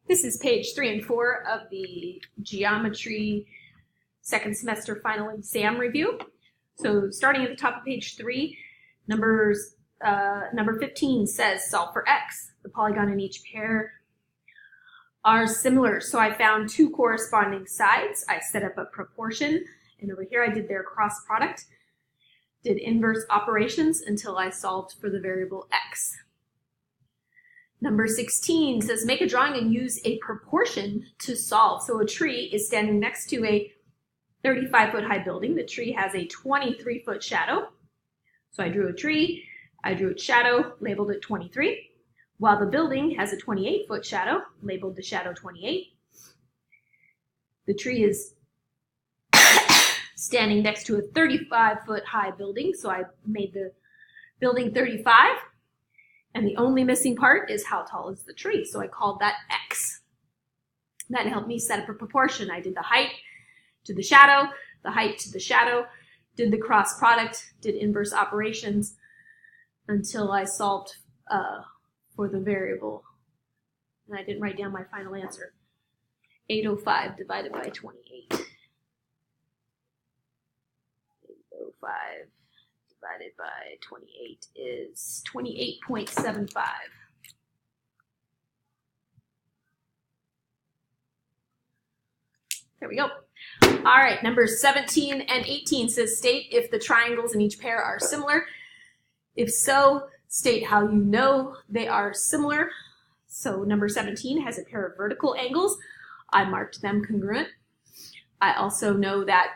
This is page 3 and 4 of the geometry second semester final exam review. So starting at the top of page 3, number 15 says solve for x. The polygon in each pair are similar. So I found two corresponding sides. I set up a proportion, and over here I did their cross product, did inverse operations until I solved for the variable x. Number 16 says make a drawing and use a proportion to solve. So a tree is standing next to a 35-foot high building. The tree has a 23-foot shadow. So I drew a tree, I drew its shadow, labeled it 23, while the building has a 28-foot shadow, labeled the shadow 28. The tree is standing next to a 35-foot high building, so I made the building 35. And the only missing part is how tall is the tree. So I called that x. That helped me set up a proportion. I did the height to the shadow, the height to the shadow, did the cross product, did inverse operations until I solved for the variable. And I didn't write down my final answer. 805 divided by 28. 805. Divided by 28 is 28.75. There we go. All right, numbers 17 and 18 says state if the triangles in each pair are similar. If so, state how you know they are similar. So number 17 has a pair of vertical angles. I marked them congruent. I also know that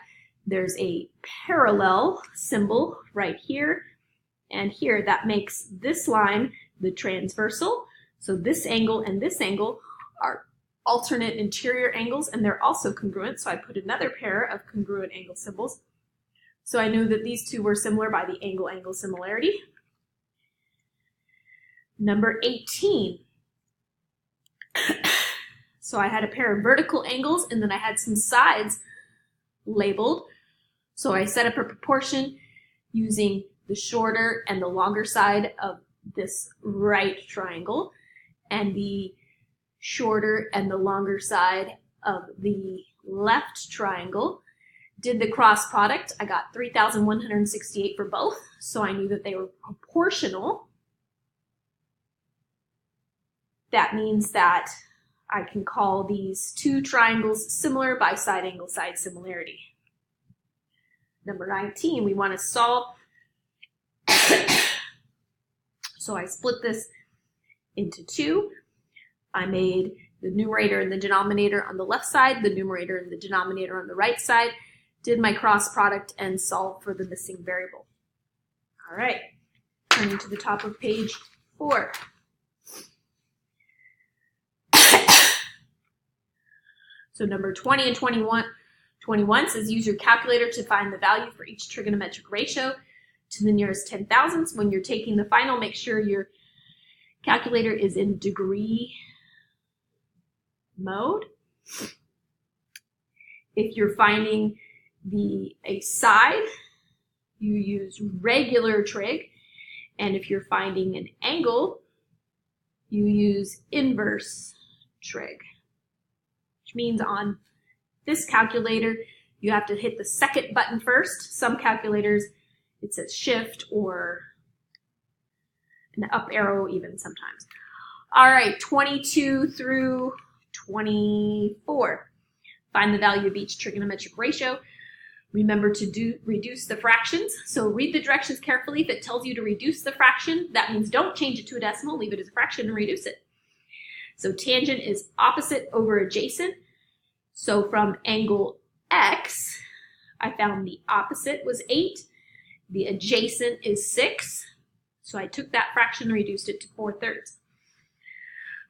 there's a parallel symbol right here and here that makes this line the transversal. So this angle and this angle are alternate interior angles, and they're also congruent. So I put another pair of congruent angle symbols. So I knew that these two were similar by the angle-angle similarity. Number 18. So I had a pair of vertical angles, and then I had some sides labeled. So I set up a proportion using the shorter and the longer side of this right triangle and the shorter and the longer side of the left triangle. Did the cross product. I got 3,168 for both, so I knew that they were proportional. That means that I can call these two triangles similar by side angle side similarity. Number 19, we want to solve. So I split this into two. I made the numerator and the denominator on the left side, the numerator and the denominator on the right side, did my cross product, and solved for the missing variable. All right, turning to the top of page 4. So number 20 and 21 says use your calculator to find the value for each trigonometric ratio to the nearest 10,000ths. When you're taking the final, make sure your calculator is in degree mode. If you're finding a side, you use regular trig, and if you're finding an angle, you use inverse trig, which means on this calculator you have to hit the second button first. Some calculators it says shift or an up arrow even sometimes. All right, 22 through 24. Find the value of each trigonometric ratio. Remember to reduce the fractions. So read the directions carefully. If it tells you to reduce the fraction, that means don't change it to a decimal, leave it as a fraction and reduce it. So tangent is opposite over adjacent. So from angle X, I found the opposite was 8. The adjacent is 6. So I took that fraction and reduced it to 4/3.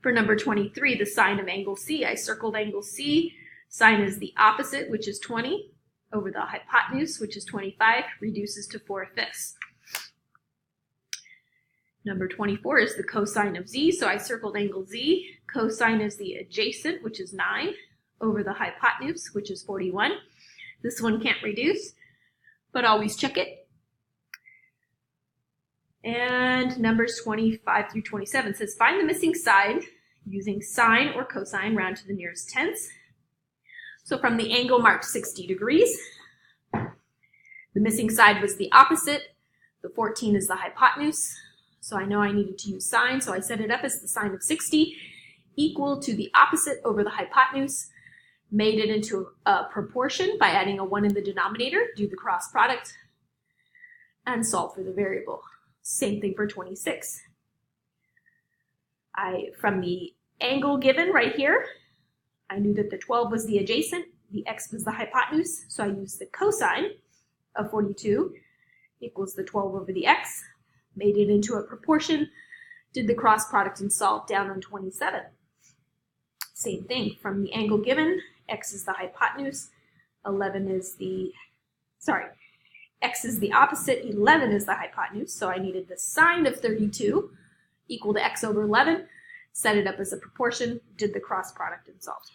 For number 23, the sine of angle C, I circled angle C. Sine is the opposite, which is 20, over the hypotenuse, which is 25, reduces to 4/5. Number 24 is the cosine of Z, so I circled angle Z. Cosine is the adjacent, which is 9, over the hypotenuse, which is 41. This one can't reduce, but always check it. And numbers 25 through 27 says find the missing side Using sine or cosine, round to the nearest tenths. So from the angle marked 60 degrees, the missing side was the opposite. The 14 is the hypotenuse. So I know I needed to use sine, so I set it up as the sine of 60 equal to the opposite over the hypotenuse. Made it into a proportion by adding a 1 in the denominator, do the cross product, and solve for the variable. Same thing for 26. From the angle given right here, I knew that the 12 was the adjacent, the x was the hypotenuse, so I used the cosine of 42 equals the 12 over the x, made it into a proportion, did the cross product and solved down on 27. Same thing, from the angle given, x is the hypotenuse, x is the opposite, 11 is the hypotenuse, so I needed the sine of 32 equal to x over 11, set it up as a proportion, did the cross product and solved.